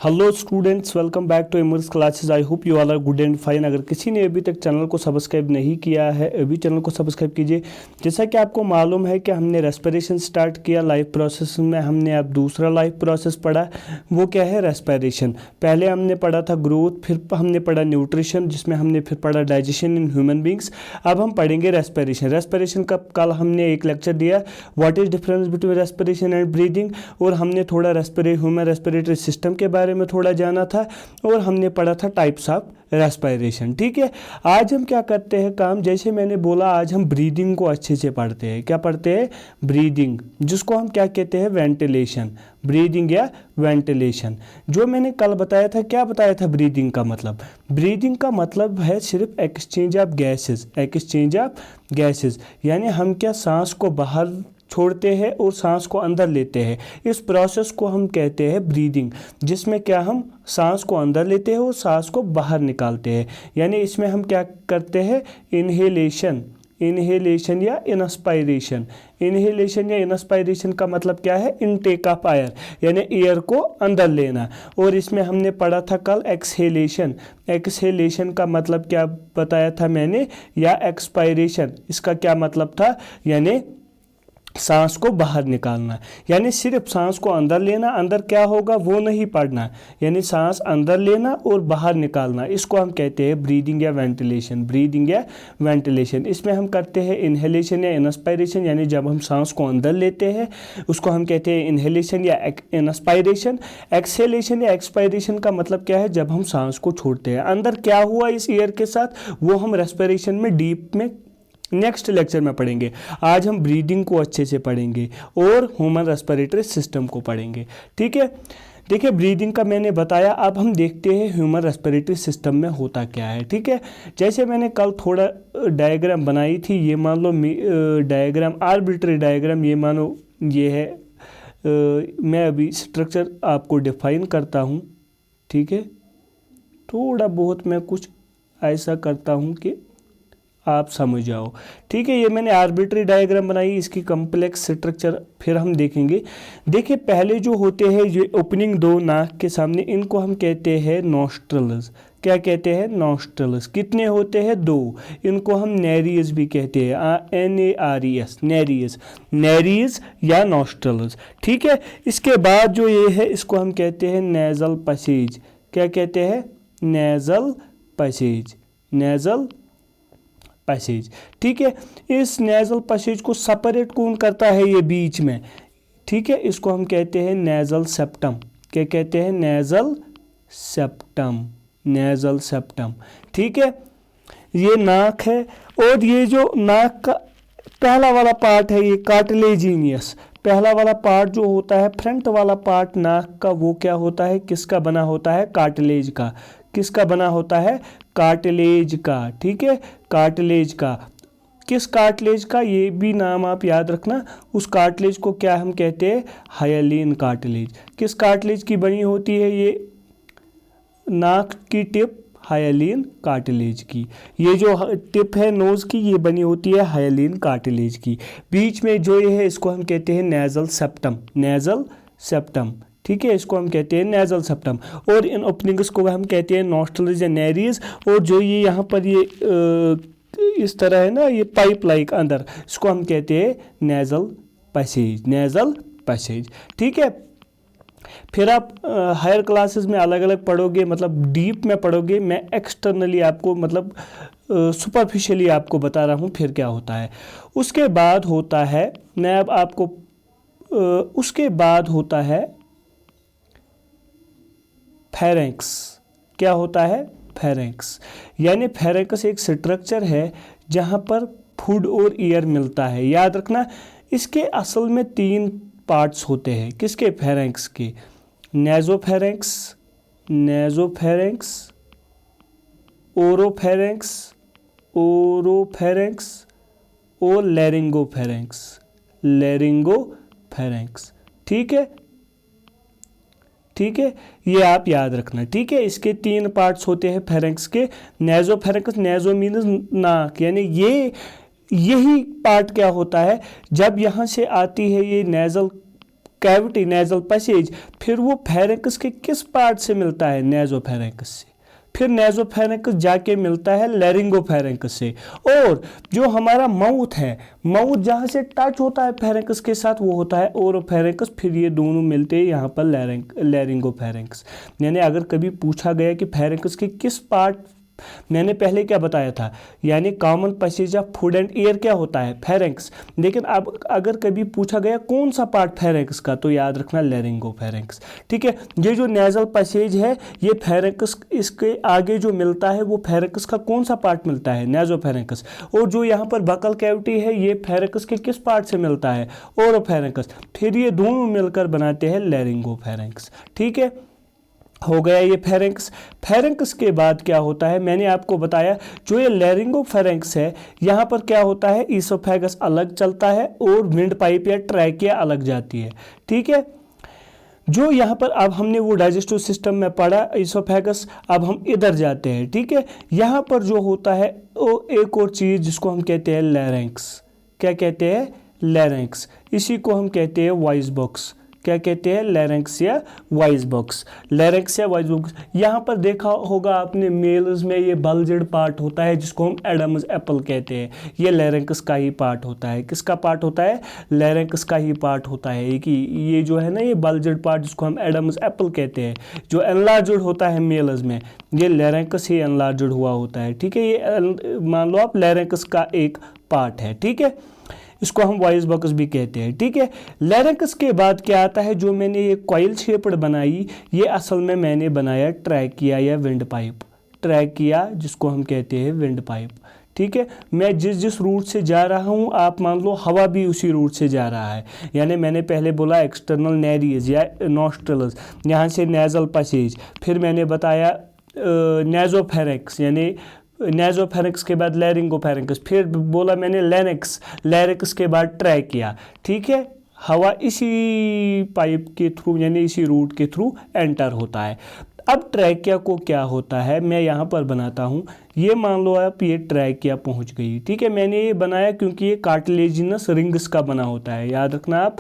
Hello students, welcome back to Immerse classes. I hope you all are good and fine. अगर किसी ने अभी तक चैनल को सब्सक्राइब नहीं किया है, अभी चैनल को सब्सक्राइब कीजिए। जैसा कि आपको मालूम है कि हमने रेस्पिरेशन स्टार्ट किया लाइफ प्रोसेस में, हमने अब दूसरा लाइफ प्रोसेस पढ़ा। वो क्या है? रेस्पिरेशन। पहले हमने पढ़ा था ग्रोथ, फिर हमने पढ़ा न्यूट्रिशन, जिसमें हमने फिर पढ़ा डाइजेशन इन ह्यूमन बींग्स। अब हम पढ़ेंगे रेस्पिरेशन। रेस्पिरेशन का कल हमने एक लेक्चर दिया, what is difference between respiration and breathing, और हमने थोड़ा ह्यूमन रेस्पिरेटरी सिस्टम के बारे में थोड़ा जाना था, और हमने पढ़ा था टाइप्स ऑफ रेस्पिरेशन। ठीक है, आज हम क्या करते हैं काम, जैसे मैंने बोला, आज हम ब्रीदिंग को अच्छे से पढ़ते हैं। क्या पढ़ते हैं? ब्रीदिंग, जिसको हम क्या कहते हैं? वेंटिलेशन। ब्रीदिंग या वेंटिलेशन, जो मैंने कल बताया था। क्या बताया था ब्रीदिंग का मतलब? ब्रीदिंग का मतलब है सिर्फ exchange of gases. Exchange of gases यानी हम क्या सांस को बाहर छोड़ते हैं और सांस को अंदर लेते हैं। इस प्रोसेस को हम कहते हैं ब्रीदिंग, जिसमें क्या हम सांस को अंदर लेते हैं और सांस को बाहर निकालते हैं। यानी इसमें हम क्या करते हैं? इनहेलेशन। इनहेलेशन या इनस्पायरेशन। इनहेलेशन या इनस्पायरेशन का मतलब क्या है? इनटेक ऑफ एयर, यानी एयर को अंदर लेना। और इसमें हमने पढ़ा था कल एक्सहेलेशन। एक्सहेलेशन का मतलब क्या बताया था मैंने? या एक्सपायरेशन, इसका क्या मतलब था? यानी सांस को बाहर निकालना। यानी सिर्फ सांस को अंदर लेना, अंदर क्या होगा वो नहीं पढ़ना, यानी सांस अंदर लेना और बाहर निकालना, इसको हम कहते हैं ब्रीदिंग या वेंटिलेशन। ब्रीदिंग या वेंटिलेशन, इसमें हम करते हैं इनहेलेशन या इनस्पायरेशन, यानी जब हम सांस को अंदर लेते हैं उसको हम कहते हैं इनहेलेशन या इनस्पायरेशन। एक्सहेलेशन या एक्सपायरेशन का मतलब क्या है? जब हम सांस को छोड़ते हैं। अंदर क्या हुआ इस एयर के साथ, वो हम रेस्पिरेशन में डीप में नेक्स्ट लेक्चर में पढ़ेंगे। आज हम ब्रीदिंग को अच्छे से पढ़ेंगे और ह्यूमन रेस्पिरेटरी सिस्टम को पढ़ेंगे। ठीक है, देखिए ब्रीदिंग का मैंने बताया। अब हम देखते हैं ह्यूमन रेस्पिरेटरी सिस्टम में होता क्या है। ठीक है, जैसे मैंने कल थोड़ा डायग्राम बनाई थी, ये मान लो डायग्राम, आर्बिट्री डायग्राम, ये मानो ये है। मैं अभी स्ट्रक्चर आपको डिफाइन करता हूँ। ठीक है, थोड़ा बहुत मैं कुछ ऐसा करता हूँ कि आप समझ जाओ। ठीक है, ये मैंने आर्बिट्री डायग्राम बनाई, इसकी कम्प्लेक्स स्ट्रक्चर फिर हम देखेंगे। देखिए पहले जो होते हैं ये ओपनिंग दो नाक के सामने, इनको हम कहते हैं नॉस्ट्रल्स। क्या कहते हैं? नॉस्ट्रल्स। कितने होते हैं? दो। इनको हम नेरियस भी कहते हैं, NARES, नेरियस। नेरियस या नॉस्ट्रल्स। ठीक है, इसके बाद जो ये है इसको हम कहते हैं नेजल पैसेज। क्या कहते हैं? Nasal passage. Nasal passage. ठीक है, इस नेजल पैसेज को सेपरेट कौन करता है? ये बीच में। ठीक है, इसको हम कहते हैं नेजल सेप्टम। क्या कहते हैं? Nasal septum. Nasal septum. ठीक है, ये नाक है, और ये जो नाक का पहला वाला पार्ट है ये कार्टिलेजिनियस। पहला वाला पार्ट जो होता है, फ्रंट वाला पार्ट नाक का, वो क्या होता है? किसका बना होता है? कार्टिलेज का। किसका बना होता है? कार्टिलेज का। ठीक है, कार्टिलेज का। किस कार्टिलेज का? ये भी नाम आप याद रखना। उस कार्टिलेज को क्या हम कहते हैं? Hyaline cartilage. किस कार्टिलेज की बनी होती है ये नाक की टिप? हाइलिन कार्टिलेज की। ये जो टिप है नोज की, ये बनी होती है हाइलिन कार्टिलेज की। बीच में जो ये है इसको हम कहते हैं नेजल सेप्टम। Nasal septum. ठीक है, इसको हम कहते हैं नेजल सेप्टम। और इन ओपनिंग्स को हम कहते हैं नॉस्ट्रल्स या नेरियस। और जो ये यहाँ पर ये इस तरह है ना, ये पाइप लाइक अंदर, इसको हम कहते हैं नेजल पैसेज। Nasal passage. ठीक है, फिर आप हायर क्लासेस में अलग अलग पढ़ोगे, मतलब डीप में पढ़ोगे। मैं एक्सटर्नली आपको, मतलब सुपरफिशियली आपको बता रहा हूँ फिर क्या होता है। उसके बाद होता है, मैं अब आपको उसके बाद होता है फेरेंक्स। क्या होता है? फेरेंक्स। यानी फेरेंक्स एक स्ट्रक्चर है जहाँ पर फूड और एयर मिलता है। याद रखना, इसके असल में 3 पार्ट्स होते हैं। किसके? फेरेंक्स के। नेजोफेरेंक्स, नेजोफेरेंक्स, ओरोफेरेंक्स, ओरोफेरेंक्स, और लैरिंगोफेरेंक्स, लैरिंगोफेरेंक्स। ठीक है, ठीक है, ये आप याद रखना। ठीक है, इसके 3 पार्ट्स होते हैं फेरेंक्स के। नेजोफेरेंक्स, नेजो मीन्स नाक, यानी यही पार्ट क्या होता है, जब यहाँ से आती है ये नेजल कैविटी नेजल पैसेज, फिर वो फेरेंक्स के किस पार्ट से मिलता है? नेजोफेरेंक्स से। फिर नेजोफेरेंक्स जाके मिलता है लैरिंगोफेरेंक्स से। और जो हमारा माउथ है, माउथ जहाँ से टच होता है फेरेंक्स के साथ वो होता है ओरोफेरेंक्स, फिर ये दोनों मिलते हैं यहाँ पर लैरिंगोफेरेंक्स। यानी अगर कभी पूछा गया कि फेरेंक्स के किस पार्ट, मैंने पहले क्या बताया था, यानी common passage of food and air क्या होता है? फेरेंक्स। लेकिन अब अगर कभी पूछा गया कौन सा पार्ट फेरेंक्स का, तो याद रखना लैरिंगोफेरेंक्स। ठीक है, ये जो नेजल पैसेज है ये फेरेंक्स, इसके आगे जो मिलता है वो फेरेंक्स का कौन सा पार्ट मिलता है? नेजोफेरेंक्स। और जो यहाँ पर बकल कैविटी है ये फेरेंक्स के किस पार्ट से मिलता है? ओरोफेरेंक्स। फिर ये दोनों मिलकर बनाते हैं लैरिंगोफेरेंक्स। ठीक है, हो गया ये फेरेंक्स। फेरेंक्स के बाद क्या होता है, मैंने आपको बताया जो ये लैरिंगोफेरेंक्स है यहाँ पर क्या होता है, ईसोफेगस अलग चलता है और विंड पाइप या ट्रैकिया अलग जाती है। ठीक है, जो यहाँ पर अब हमने वो डाइजेस्टिव सिस्टम में पढ़ा ईसोफेगस, अब हम इधर जाते हैं। ठीक है, यहाँ पर जो होता है वो एक और चीज़ जिसको हम कहते हैं लैरिंक्स। क्या कहते हैं? लैरिंक्स। इसी को हम कहते हैं वॉइस बॉक्स। क्या कहते हैं? लैरिंक्स या वॉइस बॉक्स। लैरिंक्स या वॉइस बॉक्स। यहाँ पर देखा होगा आपने मेल्स में ये बल्जेड पार्ट होता है जिसको हम एडम्स एप्पल कहते हैं, ये लैरिंक्स का ही पार्ट होता है। किसका पार्ट होता है? लैरिंक्स का ही पार्ट होता है कि ये जो है ना ये बल्जेड पार्ट जिसको हम एडम्स एप्पल कहते हैं, जो एनलार्ज्ड होता है मेल्स में, ये लैरिंक्स ही एनलार्ज्ड हुआ होता है। ठीक है, ये मान लो आप लैरिंक्स का एक पार्ट है। ठीक है, इसको हम वॉइस बॉक्स भी कहते हैं। ठीक है, लैरिंक्स के बाद क्या आता है, जो मैंने ये कॉइल शेप्ड बनाई, ये असल में मैंने बनाया ट्रैकिया या विंड पाइप। ट्रैकिया जिसको हम कहते हैं विंड पाइप। ठीक है, मैं जिस जिस रूट से जा रहा हूँ आप मान लो हवा भी उसी रूट से जा रहा है। यानी मैंने पहले बोला एक्सटर्नल नेरियस या नॉस्ट्रल्स, यहाँ से नेजल पैसेज, फिर मैंने बताया नेजोफेरेंक्स यानी नेजोफेरेंक्स के बाद लैरिंगोफेरेंक्स, फिर बोला मैंने लैरिंक्स, लैरिंक्स के बाद ट्रैकिया। ठीक है, हवा इसी पाइप के थ्रू यानी इसी रूट के थ्रू एंटर होता है। अब ट्रैकिया को क्या होता है मैं यहाँ पर बनाता हूँ, ये मान लो आप ये ट्रैकिया पहुँच गई। ठीक है, मैंने ये बनाया क्योंकि ये कार्टिलेजिनस रिंग्स का बना होता है। याद रखना आप,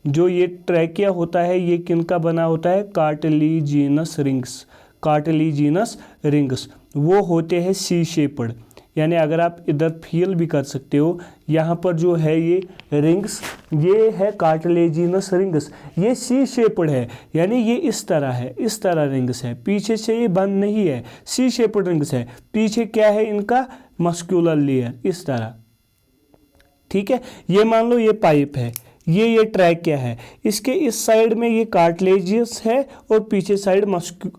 जो ये ट्रैकिया होता है ये किन का बना होता है? Cartilaginous rings. कार्टिलेजिनस रिंग्स वो होते हैं सी शेप्ड, यानी अगर आप इधर फील भी कर सकते हो, यहाँ पर जो है ये रिंग्स, ये है कार्टिलेजिनस रिंग्स, ये सी शेप्ड है, यानी ये इस तरह है, इस तरह रिंग्स है, पीछे से ये बंद नहीं है, सी शेप्ड रिंग्स है। पीछे क्या है इनका? मस्कुलर लेयर, इस तरह। ठीक है, ये मान लो ये पाइप है, ये ट्रैकिया है, इसके इस साइड में ये कार्टिलेजियस है और पीछे साइड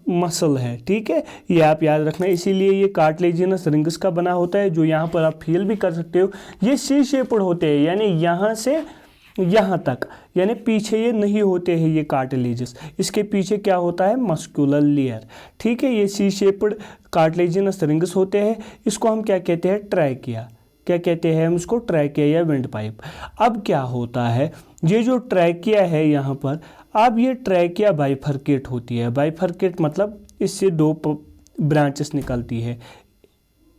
मसल है। ठीक है, ये आप याद रखना, इसीलिए ये कार्टिलेजिनस रिंग्स का बना होता है, जो यहाँ पर आप फील भी कर सकते हो। ये सी शेप्ड होते हैं, यानी यहाँ से यहाँ तक, यानी पीछे ये नहीं होते हैं ये कार्टिलेजेस, इसके पीछे क्या होता है? Muscular layer. ठीक है, ये सी शेप्ड कार्टिलेजिनस रिंग्स होते हैं, इसको हम क्या कहते हैं? ट्रैकिया। क्या कहते हैं हम इसको? ट्रैकिया या विंड पाइप। अब क्या होता है, ये जो ट्रैकिया है यहाँ पर, अब ये ट्रैकिया बाइफरकेट होती है। बाइफरकेट मतलब इससे दो ब्रांचेस निकलती है,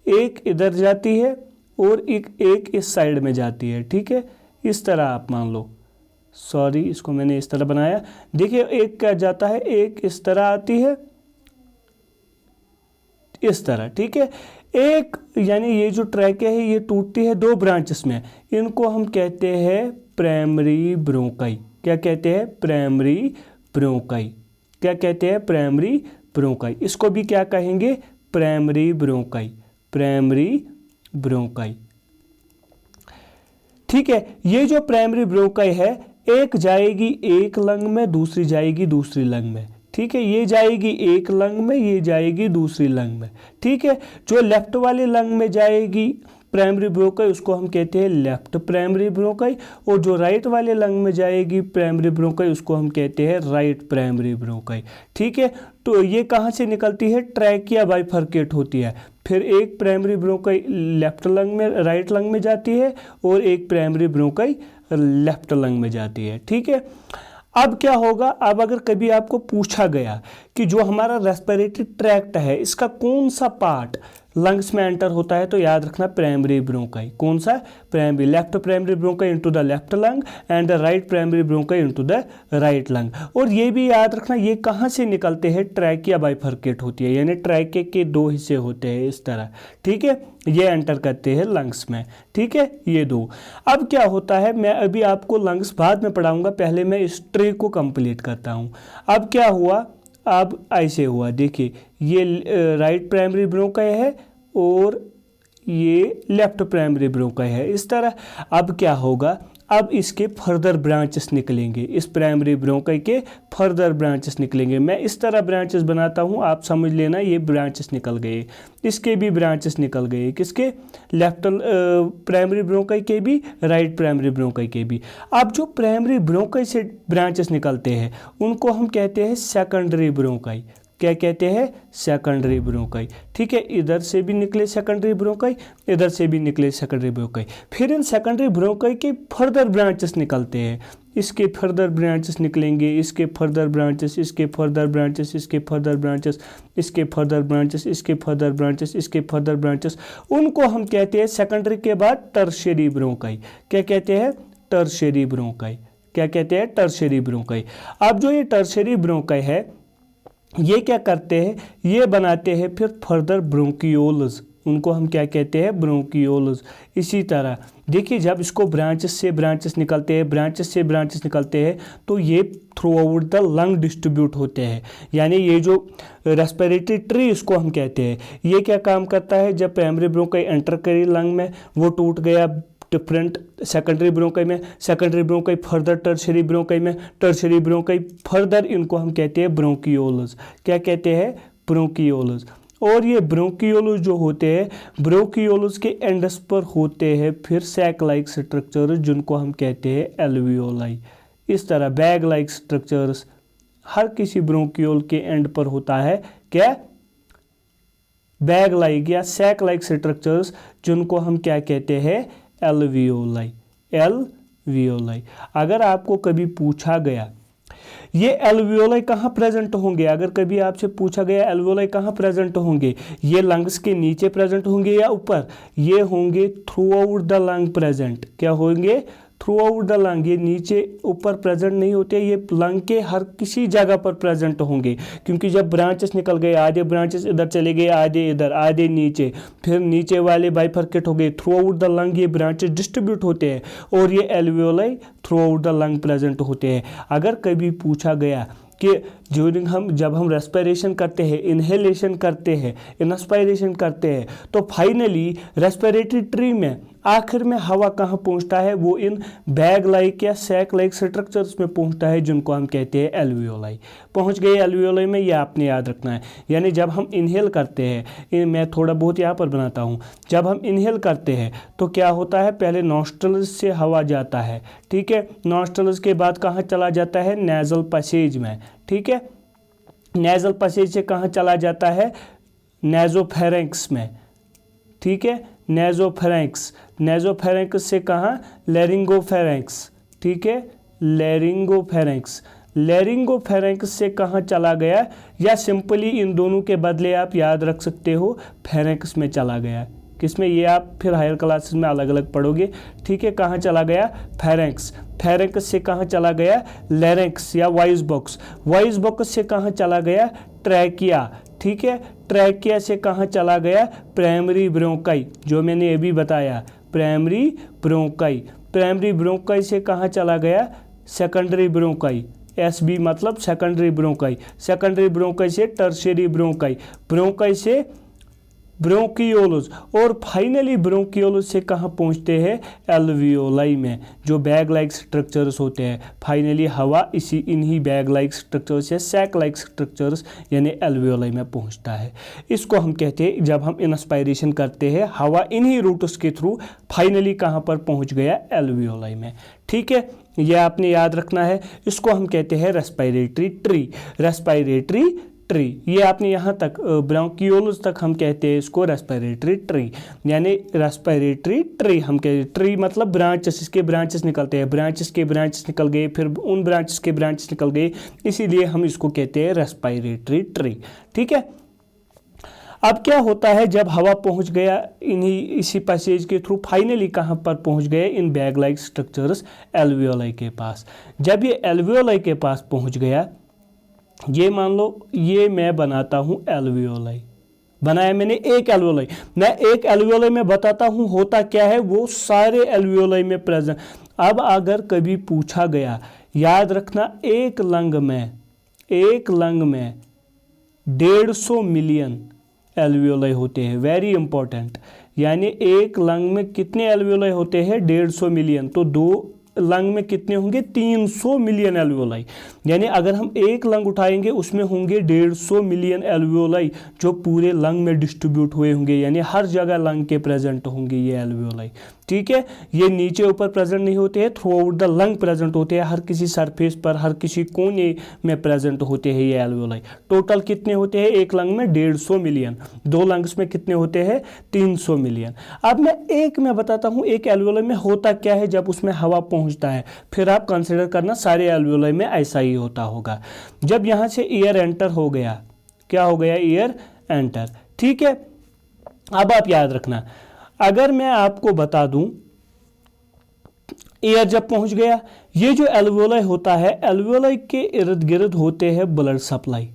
एक इधर जाती है और एक इस साइड में जाती है। ठीक है, इस तरह आप मान लो, सॉरी इसको मैंने इस तरह बनाया, देखिए एक क्या जाता है, एक इस तरह आती है, इस तरह। ठीक है, एक यानी ये जो ट्रैकिया है ये टूटती है दो ब्रांचेस में, इनको हम कहते हैं प्राइमरी ब्रोंकाई। क्या कहते हैं? Primary bronchi. क्या कहते हैं? Primary bronchi. इसको भी क्या कहेंगे? Primary bronchi. Primary bronchi. ठीक है, ये जो प्राइमरी ब्रोंकाई है, एक जाएगी एक लंग में, दूसरी जाएगी दूसरी लंग में। ठीक है, ये जाएगी एक लंग में, ये जाएगी दूसरी लंग में। ठीक है, जो लेफ्ट वाली लंग में जाएगी प्राइमरी ब्रोंकाई उसको हम कहते हैं लेफ्ट प्राइमरी ब्रोंकाई, और जो राइट वाले लंग में जाएगी प्राइमरी ब्रोंकाई उसको हम कहते हैं राइट प्राइमरी ब्रोंकाई। ठीक है, तो ये कहाँ से निकलती है? ट्रैकिया बाइफरकेट होती है, फिर एक प्राइमरी ब्रोंकाई लेफ्ट लंग में, राइट लंग में जाती है, और एक प्राइमरी ब्रोंकाई लेफ्ट लंग में जाती है। ठीक है, अब क्या होगा, अब अगर कभी आपको पूछा गया कि जो हमारा रेस्पिरेटरी ट्रैक्ट है इसका कौन सा पार्ट लंग्स में एंटर होता है, तो याद रखना प्राइमरी ब्रोंकाई। कौन सा? Primary, left primary bronchi into the left lung and the right primary bronchi into the right lung. और ये भी याद रखना ये कहाँ से निकलते हैं, ट्रैकिया बाइफरकेट होती है, यानी ट्रैकिया के दो हिस्से होते हैं इस तरह, ठीक है, ये एंटर करते हैं लंग्स में, ठीक है, ये दो। अब क्या होता है, मैं अभी आपको लंग्स बाद में पढ़ाऊंगा, पहले मैं इस ट्री को कंप्लीट करता हूँ। अब क्या हुआ, अब ऐसे हुआ, देखिए ये राइट प्राइमरी ब्रोंकाई है और ये लेफ्ट प्राइमरी ब्रोंकाई है इस तरह। अब क्या होगा, अब इसके फर्दर ब्रांचेस निकलेंगे, इस प्राइमरी ब्रोंकाई के फर्दर ब्रांचेस निकलेंगे। मैं इस तरह ब्रांचेस बनाता हूँ, आप समझ लेना, ये ब्रांचेस निकल गए, इसके भी ब्रांचेस निकल गए, किसके? लेफ्ट प्राइमरी ब्रोंकाई के भी, राइट प्राइमरी ब्रोंकाई के भी। अब जो प्राइमरी ब्रोंकाई से ब्रांचेस निकलते हैं उनको हम कहते हैं सेकेंडरी ब्रोंकाई। क्या कहते हैं? सेकेंडरी ब्रोंकाई, ठीक है, इधर से भी निकले सेकेंडरी ब्रोंकाई, इधर से भी निकले सेकेंडरी ब्रोंकाई। फिर इन सेकेंडरी ब्रोंकाई के फर्दर ब्रांचेस निकलते हैं, इसके फर्दर ब्रांचेस निकलेंगे, इसके फर्दर ब्रांचेस, इसके फर्दर ब्रांचेस, इसके फर्दर ब्रांचेस, इसके फर्दर ब्रांचेस, इसके फर्दर ब्रांचेस, इसके फर्दर ब्रांचेस। उनको हम कहते हैं सेकेंडरी के बाद टर्शियरी ब्रोंकाई। क्या कहते हैं? Tertiary bronchi. क्या कहते हैं? Tertiary bronchi. अब जो ये टर्शियरी ब्रोंकाई है ये क्या करते हैं, ये बनाते हैं फिर फर्दर ब्रोंकियोल्स, उनको हम क्या कहते हैं? ब्रोंकियोल्स। इसी तरह देखिए जब इसको ब्रांचेस से ब्रांचेस निकलते हैं, ब्रांचेस से ब्रांचेस निकलते हैं तो ये through out the lung distribute होते हैं, यानी ये जो रेस्पिरेटरी ट्री इसको हम कहते हैं। ये क्या काम करता है, जब प्राइमरी ब्रोंकाई एंटर करी लंग में, वो टूट गया डिफरेंट सेकेंडरी ब्रोंकाई में, secondary bronchi further tertiary bronchi में, टर्शियरी ब्रोंकाई फर्दर, इनको हम कहते हैं ब्रोंकियोल्स। क्या कहते हैं? ब्रोंकियोल्स। और ये ब्रोंकियोल्स जो होते हैं, ब्रोंकियोल्स के एंड्स पर होते हैं फिर सैक लाइक स्ट्रक्चर्स जिनको हम कहते हैं एल्वियोलाई। इस तरह बैग लाइक स्ट्रक्चर्स हर किसी ब्रोंकियोल के एंड पर होता है, क्या? बैग लाइक या सैक लाइक स्ट्रक्चर्स जिनको हम क्या कहते हैं? एल्वियोलाई। एल्वियोलाई। अगर आपको कभी पूछा गया ये एल्वियोलाई कहाँ प्रेजेंट होंगे, अगर कभी आपसे पूछा गया एल्वियोलाई कहाँ प्रेजेंट होंगे, ये लंग्स के नीचे प्रेजेंट होंगे या ऊपर? ये होंगे through out the lung present. क्या होंगे? Through out the lung. ये नीचे ऊपर प्रेजेंट नहीं होते, ये लंग के हर किसी जगह पर प्रेजेंट होंगे, क्योंकि जब ब्रांचेस निकल गए, आधे ब्रांचेस इधर चले गए, आधे इधर, आधे नीचे, फिर नीचे वाले बाइफरकेट हो गए, थ्रू आउट द लंग ये ब्रांचेस डिस्ट्रीब्यूट होते हैं और ये alveoli through out the lung present होते हैं। अगर कभी पूछा गया कि जब हम रेस्पिरेशन करते हैं, इनहेलेशन करते हैं, इंस्पायरेशन करते हैं, तो फाइनली रेस्पिरेटरी ट्री में आखिर में हवा कहाँ पहुँचता है, वो इन बैग लाइक या सैक लाइक स्ट्रक्चर्स में पहुँचता है जिनको हम कहते हैं एल्वियोलाई। पहुँच गए एल्वियोलाई में, ये आपने याद रखना है। यानी जब हम इनहेल करते हैं, मैं थोड़ा बहुत यहाँ पर बनाता हूँ, जब हम इनहेल करते हैं तो क्या होता है, पहले नॉस्ट्रल्स से हवा जाता है, ठीक है, नॉस्ट्रल्स के बाद कहाँ चला जाता है? नेजल पैसेज में, ठीक है, नेजल पैसेज से कहाँ चला जाता है? नेजोफेरेंक्स में, ठीक है, नेजोफेरेंक्स, नेजोफेरेंक्स से कहाँ? लैरिंगोफेरेंक्स, ठीक है, लैरिंगोफेरेंक्स, लैरिंगोफेरेंक्स से कहाँ चला गया, या सिंपली इन दोनों के बदले आप याद रख सकते हो फेरेंक्स में चला गया। किसमें? ये आप फिर हायर क्लासेस में अलग अलग पढ़ोगे, ठीक है। कहाँ चला गया? फेरेंक्स। फेरेंक्स से कहाँ चला गया? लैरिंक्स या वॉइस बॉक्स। वॉइस बॉक्स से कहाँ चला गया? ट्रैकिया, ठीक है। ट्रैकिया से कहाँ चला गया? प्राइमरी ब्रोंकाई, जो मैंने अभी बताया, प्राइमरी ब्रोंकाई। प्राइमरी ब्रोंकाई से कहाँ चला गया? Secondary bronchi. एसबी मतलब सेकेंडरी ब्रोंकाई। सेकेंडरी ब्रोंकाई से टर्शियरी ब्रोंकाई, ब्रोंकाई से ब्रोंकियोल्स, और फाइनली ब्रोंकियोल्स से कहाँ पहुँचते हैं? एल्वियोलाई में, जो बैग लाइक स्ट्रक्चर्स होते हैं। फाइनली हवा इन्हीं बैग लाइक स्ट्रक्चर्स से सैक लाइक स्ट्रक्चर्स यानी एल्वियोलाई में पहुँचता है। इसको हम कहते हैं, जब हम इंस्पायरेशन करते हैं हवा इन्हीं रूट्स के थ्रू फाइनली कहाँ पर पहुँच गया? एल्वियोलाई में, ठीक है। यह आपने याद रखना है। इसको हम कहते हैं रेस्पिरेटरी ट्री। रेस्पिरेटरी ट्री, ये आपने यहाँ तक ब्रोंकियोल्स तक हम कहते हैं इसको रेस्पिरेटरी ट्री, यानी रेस्पिरेटरी ट्री हम कहते हैं। ट्री मतलब ब्रांचेस, इसके ब्रांचेस निकलते हैं, ब्रांचेस के ब्रांचेस निकल गए, फिर उन ब्रांचेस के ब्रांचेस निकल गए, इसीलिए हम इसको कहते हैं रेस्पिरेटरी ट्री। ठीक है, अब क्या होता है जब हवा पहुंच गया इसी पैसेज के थ्रू, फाइनली कहाँ पर पहुंच गए, इन बैग लाइक स्ट्रक्चर्स एल्वियोलाई के पास। जब ये एल्वियोलाई के पास पहुंच गया, ये मान लो ये मैं बनाता हूँ एल्वियोलाई, बनाया मैंने एक एल्वियोलाई, मैं एक एल्वियोलाई में बताता हूँ होता क्या है, वो सारे एल्वियोलाई में प्रेजेंट। अब अगर कभी पूछा गया, याद रखना एक लंग में 150 मिलियन एल्वियोलाई होते हैं, वेरी इंपॉर्टेंट। यानी एक लंग में कितने एल्वियोलाई होते हैं, 150 मिलियन, तो 2 लंग में कितने होंगे, 300 मिलियन एल्वियोलाई। यानी अगर हम एक लंग उठाएंगे उसमें होंगे 150 मिलियन एल्वियोलाई जो पूरे लंग में डिस्ट्रीब्यूट हुए होंगे, यानी हर जगह लंग के प्रेजेंट होंगे ये एल्वियोलाई। ठीक है, ये नीचे ऊपर प्रेजेंट नहीं होते हैं, through out the lung present होते हैं, हर किसी सरफेस पर, हर किसी कोने में प्रेजेंट होते हैं ये एल्वियोलाई। टोटल कितने होते हैं एक लंग में, 150 मिलियन, 2 लंग्स में कितने होते हैं, 300 मिलियन। अब मैं एक में बताता हूँ एक एल्वियोलाई में होता क्या है जब उसमें हवा पहुँचता है, फिर आप कंसिडर करना सारे एल्वियोलाई में ऐसा ही होता होगा। जब यहाँ से एयर एंटर हो गया, क्या हो गया, एयर एंटर। ठीक है, अब आप याद रखना, अगर मैं आपको बता दूं एयर जब पहुंच गया, ये जो एल्वियोलाई होता है, एल्वियोलाई के इर्द गिर्द होते हैं ब्लड सप्लाई।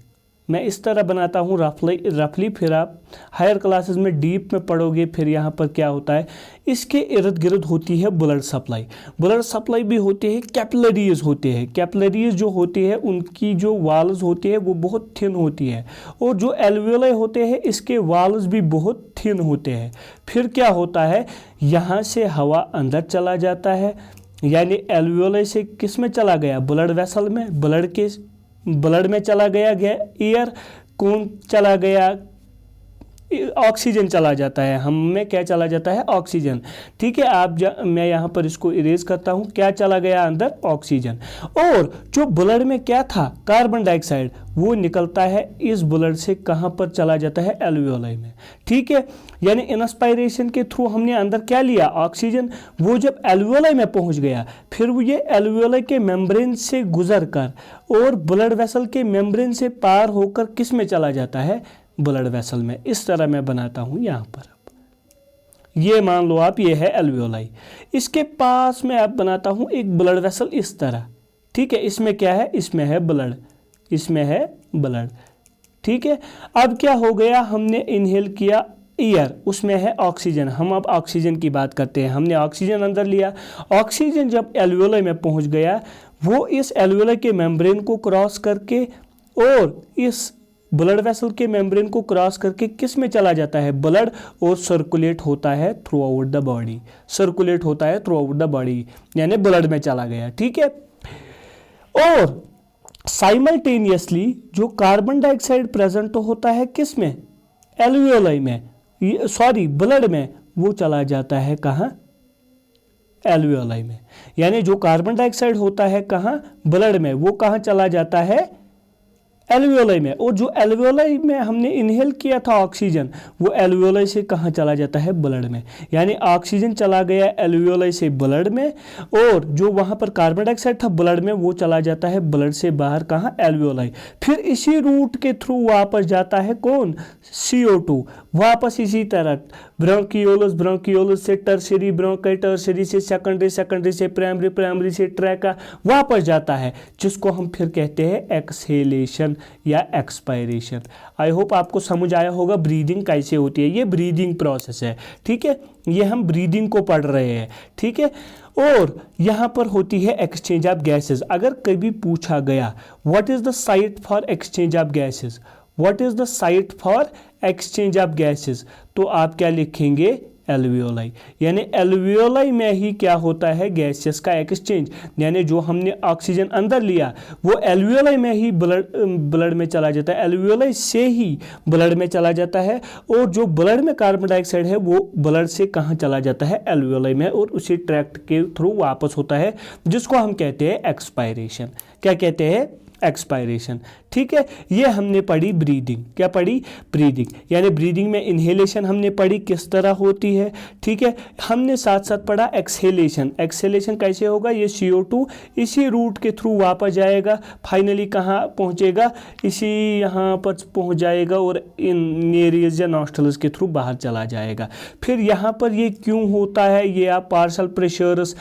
मैं इस तरह बनाता हूँ रफली, फिर आप हायर क्लासेस में डीप में पढ़ोगे फिर यहाँ पर क्या होता है, इसके इर्द गिर्द होती है ब्लड सप्लाई। ब्लड सप्लाई भी होती है, कैपिलरीज होते हैं, कैपिलरीज जो होती है उनकी जो वाल्स होती है वो बहुत थिन होती है, और जो एल्वियोलाई होते हैं इसके वाल्स भी बहुत थिन होते हैं। फिर क्या होता है, यहाँ से हवा अंदर चला जाता है, यानी एल्वियोलाई से किस में चला गया, ब्लड वेसल में, ब्लड में चला गया एयर, कौन चला गया, ऑक्सीजन चला जाता है, हम में क्या चला जाता है, ऑक्सीजन। ठीक है, मैं यहाँ पर इसको इरेज करता हूँ, क्या चला गया अंदर, ऑक्सीजन। और जो ब्लड में क्या था, कार्बन डाइऑक्साइड, वो निकलता है इस ब्लड से, कहाँ पर चला जाता है, एल्वियोलाई में। ठीक है, यानी इंस्पायरेशन के थ्रू हमने अंदर क्या लिया, ऑक्सीजन। वो जब एल्वियोलाई में पहुँच गया, फिर वो ये एल्वियोलाई के मेम्ब्रेन से गुजर कर और ब्लड वेसल के मेम्ब्रेन से पार होकर किस में चला जाता है, ब्लड वेसल में। इस तरह मैं बनाता हूं यहाँ पर, ये मान लो आप, ये है एल्वियोलाई, इसके पास में आप बनाता हूं एक ब्लड वेसल इस तरह। ठीक है, इसमें क्या है, इसमें है ब्लड, इसमें है ब्लड। ठीक है, अब क्या हो गया, हमने इनहेल किया एयर, उसमें है ऑक्सीजन। हम अब ऑक्सीजन की बात करते हैं, हमने ऑक्सीजन अंदर लिया। ऑक्सीजन जब एल्वियोलाई में पहुंच गया, वो इस एल्वियोलाई के मेम्ब्रेन को क्रॉस करके और इस ब्लड वेसल के मेम्ब्रेन को क्रॉस करके किस में चला जाता है, ब्लड, और सर्कुलेट होता है through out the body, circulate होता है थ्रू आउट द बॉडी, यानी ब्लड में चला गया। ठीक है, और साइमल्टेनियसली जो कार्बन डाइऑक्साइड प्रेजेंट होता है किस में, एल्वियोलाई में, सॉरी ब्लड में, वो चला जाता है कहाँ, एल्वियोलाई में। यानी जो कार्बन डाइऑक्साइड होता है कहाँ, ब्लड में, वो कहाँ चला जाता है, एल्वियोलाई में। और जो एल्वियोलाई में हमने इनहेल किया था ऑक्सीजन, वो एल्वियोलाई से कहाँ चला जाता है, ब्लड में। यानी ऑक्सीजन चला गया एल्वियोलाई से ब्लड में, और जो वहाँ पर कार्बन डाइऑक्साइड था ब्लड में, वो चला जाता है ब्लड से बाहर कहाँ, एल्वियोलाई। फिर इसी रूट के थ्रू वापस जाता है कौन, CO2, वापस इसी तरह ब्रोंकियोलस से टर्शरी ब्रोंकाई, टर्शरी से सेकेंडरी, सेकेंडरी से प्राइमरी, प्राइमरी से ट्रैका वापस जाता है, जिसको हम फिर कहते हैं एक्सहेलेशन या एक्सपायरेशन। आई होप आपको समझ आया होगा ब्रीदिंग कैसे होती है, ये ब्रीदिंग प्रोसेस है। ठीक है, ये हम ब्रीदिंग को पढ़ रहे हैं। ठीक है, और यहाँ पर होती है एक्सचेंज ऑफ गैसेस। अगर कभी पूछा गया what is the site for exchange of gases, what is the site for exchange of gases, तो आप क्या लिखेंगे, एल्वियोलाई। यानी एल्वियोलाई में ही क्या होता है, गैसेस का एक्सचेंज। यानी जो हमने ऑक्सीजन अंदर लिया वो एल्वियोलाई में ही ब्लड में चला जाता है, एल्वियोलाई से ही ब्लड में चला जाता है, और जो ब्लड में कार्बन डाइऑक्साइड है वो ब्लड से कहाँ चला जाता है, एल्वियोलाई में, और उसी ट्रैक्ट के थ्रू वापस होता है, जिसको हम कहते हैं एक्सपायरेशन। क्या कहते हैं, एक्सपायरेशन। ठीक है, ये हमने पढ़ी ब्रीदिंग। क्या पढ़ी? ब्रीदिंग। यानी ब्रीदिंग में इनहेलेशन हमने पढ़ी किस तरह होती है। ठीक है, हमने साथ साथ पढ़ा एक्सहेलेशन। एक्सहेलेशन कैसे होगा? ये CO2 इसी रूट के थ्रू वापस जाएगा, फाइनली कहाँ पहुँचेगा? इसी यहाँ पर पहुँच जाएगा और इन नेरियस या नॉस्ट्रल्स के थ्रू बाहर चला जाएगा। फिर यहाँ पर ये क्यों होता है? ये आप पार्शियल प्रेशर्स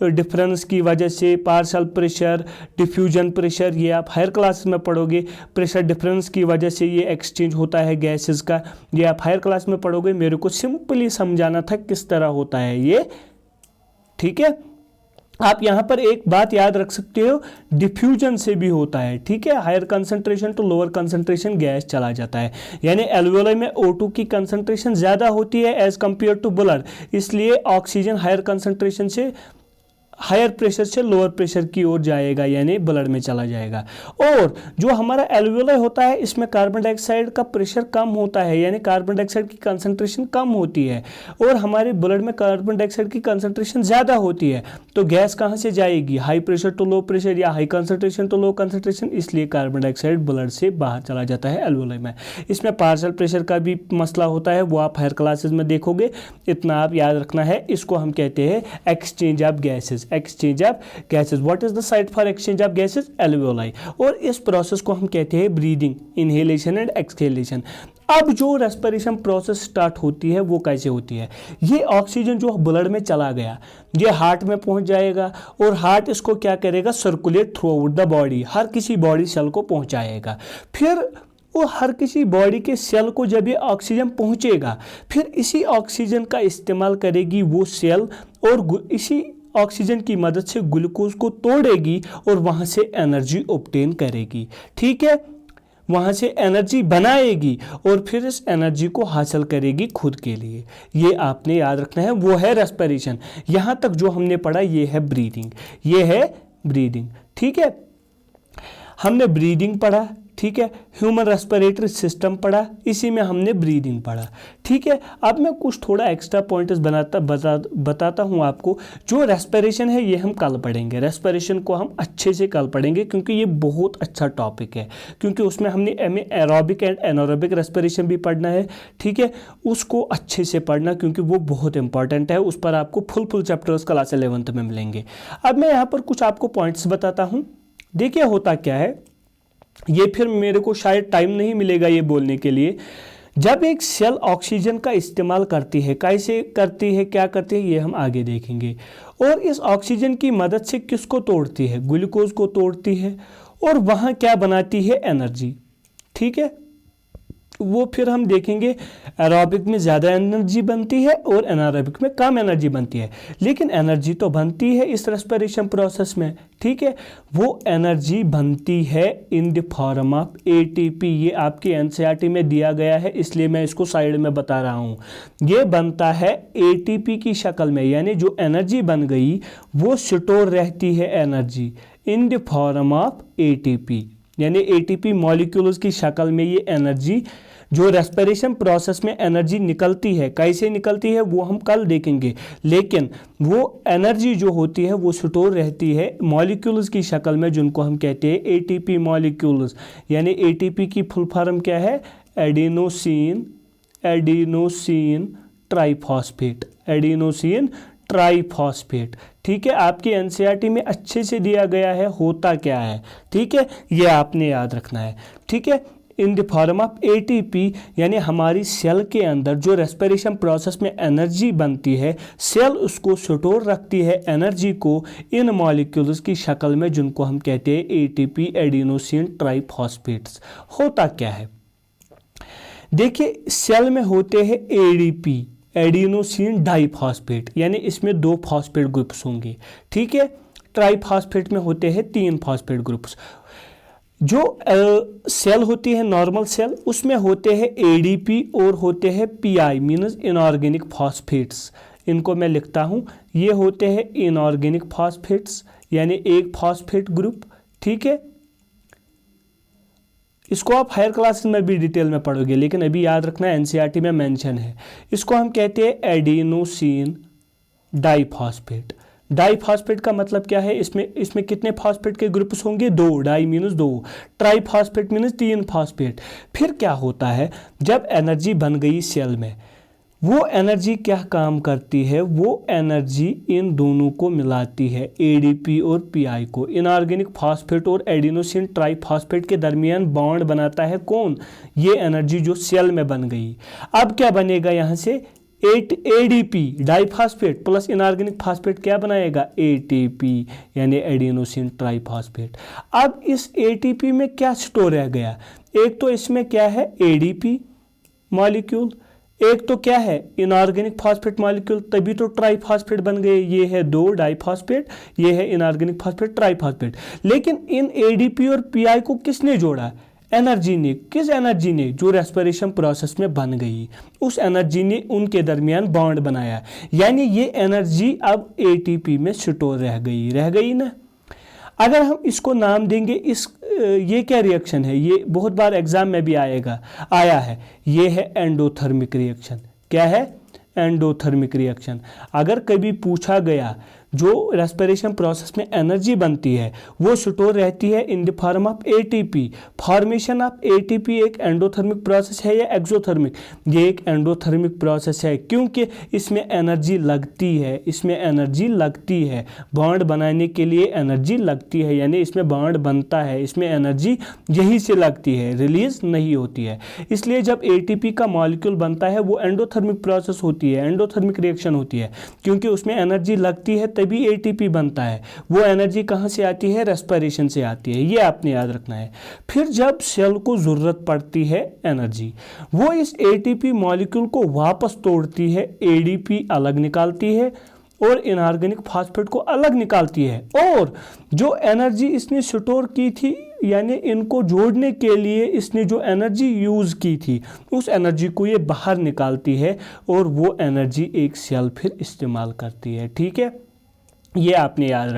डिफरेंस की वजह से, पार्शियल प्रेशर, डिफ्यूजन प्रेशर, ये आप हायर क्लासेस में पढ़ोगे। प्रेशर डिफरेंस की वजह से ये एक्सचेंज होता है गैसेस का, ये आप हायर क्लास में पढ़ोगे। मेरे को सिंपली समझाना था किस तरह होता है ये। ठीक है, आप यहाँ पर एक बात याद रख सकते हो, डिफ्यूजन से भी होता है। ठीक है, higher concentration to lower concentration gas चला जाता है। यानी एल्वेओलाई में O2 की कंसंट्रेशन ज़्यादा होती है एज कंपेयर टू ब्लड, इसलिए ऑक्सीजन हायर कंसंट्रेशन से, हायर प्रेशर से लोअर प्रेशर की ओर जाएगा, यानी ब्लड में चला जाएगा। और जो हमारा एल्वेओलाई होता है, इसमें कार्बन डाइऑक्साइड का प्रेशर कम होता है, यानी कार्बन डाइऑक्साइड की कंसंट्रेशन कम होती है, और हमारे ब्लड में कार्बन डाइऑक्साइड की कंसंट्रेशन ज़्यादा होती है। तो गैस कहाँ से जाएगी? High pressure to low pressure या high concentration to low concentration, इसलिए कार्बन डाइऑक्साइड ब्लड से बाहर चला जाता है एल्वेओलाई में। इसमें पार्शियल प्रेशर का भी मसला होता है, वो आप हायर क्लासेस में देखोगे। इतना आप याद रखना है, इसको हम कहते हैं exchange of gases. Exchange of gases, what is the site for exchange of gases? Alveoli. और इस प्रोसेस को हम कहते हैं ब्रीदिंग, इनहेलेशन एंड एक्सहेलेशन। अब जो रेस्पिरेशन प्रोसेस स्टार्ट होती है वो कैसे होती है? ये ऑक्सीजन जो ब्लड में चला गया, ये हार्ट में पहुंच जाएगा, और हार्ट इसको क्या करेगा? Circulate throughout the body, हर किसी बॉडी सेल को पहुंचाएगा। फिर वो हर किसी बॉडी के सेल को जब ये ऑक्सीजन पहुंचेगा, फिर इसी ऑक्सीजन का इस्तेमाल करेगी वो सेल, और इसी ऑक्सीजन की मदद से ग्लूकोज को तोड़ेगी और वहाँ से एनर्जी ऑब्टेन करेगी। ठीक है, वहाँ से एनर्जी बनाएगी और फिर इस एनर्जी को हासिल करेगी खुद के लिए। ये आपने याद रखना है, वो है रेस्पिरेशन। यहाँ तक जो हमने पढ़ा ये है ब्रीदिंग, ये है ब्रीदिंग। ठीक है, हमने ब्रीदिंग पढ़ा। ठीक है, ह्यूमन रेस्पिरेटरी सिस्टम पढ़ा, इसी में हमने ब्रीदिंग पढ़ा। ठीक है, अब मैं कुछ थोड़ा एक्स्ट्रा पॉइंट्स बताता हूँ आपको। जो रेस्पिरेशन है ये हम कल पढ़ेंगे, रेस्पिरेशन को हम अच्छे से कल पढ़ेंगे, क्योंकि ये बहुत अच्छा टॉपिक है, क्योंकि उसमें हमने एरोबिक एंड एनारोबिक रेस्पिरेशन भी पढ़ना है। ठीक है, उसको अच्छे से पढ़ना, क्योंकि वो बहुत इंपॉर्टेंट है। उस पर आपको फुल चैप्टर्स क्लास 11th में मिलेंगे। अब मैं यहाँ पर कुछ आपको पॉइंट्स बताता हूँ। देखिए होता क्या है, ये फिर मेरे को शायद टाइम नहीं मिलेगा ये बोलने के लिए। जब एक सेल ऑक्सीजन का इस्तेमाल करती है, कैसे करती है, क्या करती है, ये हम आगे देखेंगे। और इस ऑक्सीजन की मदद से किसको तोड़ती है? ग्लूकोज को तोड़ती है, और वहाँ क्या बनाती है? एनर्जी। ठीक है, वो फिर हम देखेंगे एरोबिक में ज़्यादा एनर्जी बनती है और एनारोबिक में कम एनर्जी बनती है, लेकिन एनर्जी तो बनती है इस रेस्पिरेशन प्रोसेस में। ठीक है, वो एनर्जी बनती है in the form of ATP। ये आपके NCERT में दिया गया है, इसलिए मैं इसको साइड में बता रहा हूँ। ये बनता है ATP की शक्ल में, यानी जो एनर्जी बन गई वो स्टोर रहती है energy in the form of ATP, यानी ATP मॉलिक्यूल्स की शक्ल में ये एनर्जी जो रेस्पिरेशन प्रोसेस में एनर्जी निकलती है, कैसे निकलती है वो हम कल देखेंगे, लेकिन वो एनर्जी जो होती है वो स्टोर रहती है मॉलिक्यूल्स की शक्ल में, जिनको हम कहते हैं ATP मॉलिक्यूल्स। यानी ATP की फुल फॉर्म क्या है? Adenosine triphosphate, adenosine triphosphate. ठीक है, आपके NCERT में अच्छे से दिया गया है होता क्या है। ठीक है, ये आपने याद रखना है। ठीक है, in the form of ATP, यानी हमारी सेल के अंदर जो रेस्पिरेशन प्रोसेस में एनर्जी बनती है, सेल उसको स्टोर रखती है एनर्जी को इन मॉलिक्यूल्स की शक्ल में, जिनको हम कहते हैं ATP, एडिनोसिन ट्राइफॉस्फेट्स। होता क्या है, देखिए सेल में होते हैं ADP, एडिनोसिन डाइफॉस्फेट, यानी इसमें 2 फॉस्फेट ग्रुप्स होंगे। ठीक है, ट्राइफॉस्फेट में होते हैं 3 फॉस्फेट ग्रुप्स। जो सेल होती है नॉर्मल सेल, उसमें होते हैं ADP और होते हैं PI मीन्स इनऑर्गेनिक फॉस्फेट्स। इनको मैं लिखता हूँ, ये होते हैं इनऑर्गेनिक फॉस्फेट्स, यानी एक फॉस्फेट ग्रुप। ठीक है, इसको आप हायर क्लासेस में भी डिटेल में पढ़ोगे, लेकिन अभी याद रखना NCERT में मेंशन है। इसको हम कहते हैं एडिनोसिन डाइफॉस्फेट। डाईफॉस्फेट का मतलब क्या है, इसमें कितने फॉस्फेट के ग्रुप्स होंगे, 2, di minus 2, triphosphate minus 3 phosphate. फिर क्या होता है, जब एनर्जी बन गई सेल में, वो एनर्जी क्या काम करती है, वो एनर्जी इन दोनों को मिलाती है, एडीपी और पीआई को। इनऑर्गेनिक फॉस्फेट और एडिनोसिन ट्राईफॉस्फेट के दरमियान बॉन्ड बनाता है कौन, ये एनर्जी जो सेल में बन गई। अब क्या बनेगा यहाँ से, ADP diphosphate plus inorganic phosphate क्या बनाएगा, एटीपी यानी एडिनोसिन ट्राईफॉस्फेट। अब इस एटीपी में क्या स्टोर रह गया, एक तो इसमें क्या है एडीपी मॉलिक्यूल, एक तो क्या है इनऑर्गेनिक फॉस्फेट मॉलिक्यूल, तभी तो ट्राईफॉस्फेट बन गए। ये है 2 डाईफॉस्फेट, ये है इनऑर्गेनिक फॉस्फेट ट्राईफॉस्फेट। लेकिन इन एडीपी और पीआई को किसने जोड़ा, एनर्जी ने। किस एनर्जी ने, जो रेस्पिरेशन प्रोसेस में बन गई, उस एनर्जी ने उनके दरमियान बॉन्ड बनाया, यानी ये एनर्जी अब एटीपी में स्टोर रह गई ना। अगर हम इसको नाम देंगे, ये क्या रिएक्शन है, ये बहुत बार एग्जाम में भी आया है, ये है एंडोथर्मिक रिएक्शन। क्या है, एंडोथर्मिक रिएक्शन। अगर कभी पूछा गया जो रेस्पिरेशन प्रोसेस में एनर्जी बनती है वो स्टोर रहती है in the form of ATP. Formation of ATP एक एंडोथर्मिक प्रोसेस है या एक्सोथर्मिक, ये एक एंडोथर्मिक प्रोसेस है, क्योंकि इसमें एनर्जी लगती है, बॉन्ड बनाने के लिए एनर्जी लगती है, यानी इसमें बॉन्ड बनता है, इसमें एनर्जी यहीं से लगती है, रिलीज नहीं होती है। इसलिए जब एटीपी का मॉलिक्यूल बनता है वो एंडोथर्मिक प्रोसेस होती है, एंडोथर्मिक रिएक्शन होती है, क्योंकि उसमें एनर्जी लगती है तभी एटीपी बनता है। वो एनर्जी कहाँ से आती है, रेस्पिरेशन से आती है, ये आपने याद रखना है। फिर जब सेल को जरूरत पड़ती है एनर्जी, वो इस एटीपी मॉलिक्यूल को वापस तोड़ती है, एडीपी अलग निकालती है और इनऑर्गेनिक फॉस्फेट को अलग निकालती है, और जो एनर्जी इसने स्टोर की थी, यानी इनको जोड़ने के लिए इसने जो एनर्जी यूज़ की थी, उस एनर्जी को ये बाहर निकालती है और वो एनर्जी एक सेल फिर इस्तेमाल करती है। ठीक है, ये आपने याद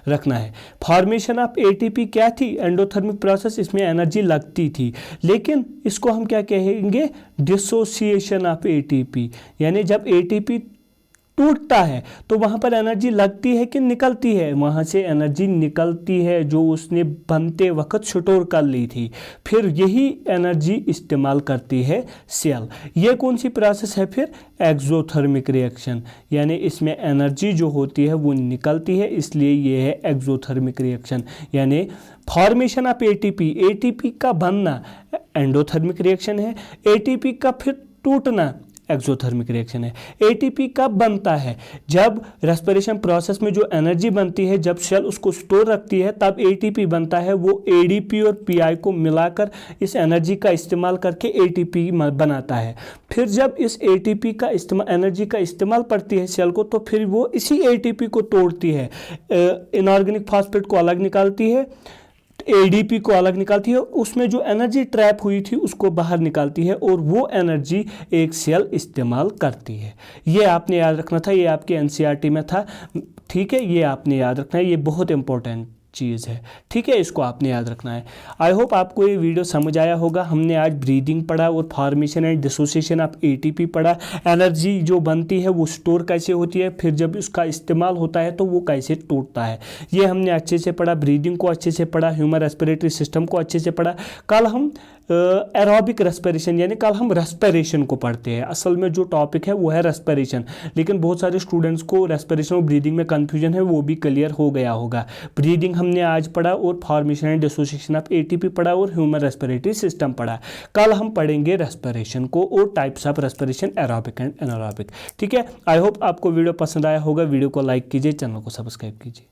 रखना है। फॉर्मेशन ऑफ एटीपी क्या थी, एंडोथर्मिक प्रोसेस, इसमें एनर्जी लगती थी, लेकिन इसको हम क्या कहेंगे, डिसोसिएशन ऑफ एटीपी, यानी जब एटीपी टूटता है तो वहाँ पर एनर्जी लगती है कि निकलती है, वहाँ से एनर्जी निकलती है जो उसने बनते वक्त स्टोर कर ली थी, फिर यही एनर्जी इस्तेमाल करती है सेल। ये कौन सी प्रोसेस है फिर, एक्सोथर्मिक रिएक्शन, यानी इसमें एनर्जी जो होती है वो निकलती है, इसलिए ये है एक्सोथर्मिक रिएक्शन। यानी फॉर्मेशन ऑफ एटीपी का बनना एंडोथर्मिक रिएक्शन है, एटीपी का फिर टूटना एक्सोथर्मिक रिएक्शन है। एटीपी कब बनता है, जब रेस्पिरेशन प्रोसेस में जो एनर्जी बनती है, जब सेल उसको स्टोर रखती है तब एटीपी बनता है, वो एडीपी और पीआई को मिलाकर इस एनर्जी का इस्तेमाल करके एटीपी बनाता है। फिर जब इस एटीपी का एनर्जी का इस्तेमाल पड़ती है सेल को, तो फिर वो इसी एटीपी को तोड़ती है, इनऑर्गेनिक फॉस्फेट को अलग निकालती है, एडीपी को अलग निकालती है, उसमें जो एनर्जी ट्रैप हुई थी उसको बाहर निकालती है, और वो एनर्जी एक सेल इस्तेमाल करती है। ये आपने याद रखना था, ये आपके एनसीईआरटी में था। ठीक है, ये आपने याद रखना है, ये बहुत इंपॉर्टेंट चीज़ है। ठीक है, इसको आपने याद रखना है। आई होप आपको ये वीडियो समझ आया होगा। हमने आज ब्रीदिंग पढ़ा और formation and dissociation of ATP पढ़ा, एनर्जी जो बनती है वो स्टोर कैसे होती है, फिर जब उसका इस्तेमाल होता है तो वो कैसे टूटता है, ये हमने अच्छे से पढ़ा। ब्रीदिंग को अच्छे से पढ़ा, ह्यूमन रेस्पिरेटरी सिस्टम को अच्छे से पढ़ा। कल हम एरोबिक रेस्पिरेशन, यानी कल हम रेस्पिरेशन को पढ़ते हैं। असल में जो टॉपिक है वो है रेस्पिरेशन, लेकिन बहुत सारे स्टूडेंट्स को रेस्पिरेशन और ब्रीदिंग में कंफ्यूजन है, वो भी क्लियर हो गया होगा। ब्रीदिंग हमने आज पढ़ा और formation and dissociation of ATP पढ़ा और ह्यूमन रेस्पिरेटरी सिस्टम पढ़ा। कल हम पढ़ेंगे रेस्पिरेशन को और types of respiration, aerobic and anaerobic. ठीक है, आई होप आपको वीडियो पसंद आया होगा। वीडियो को लाइक कीजिए, चैनल को सब्सक्राइब कीजिए।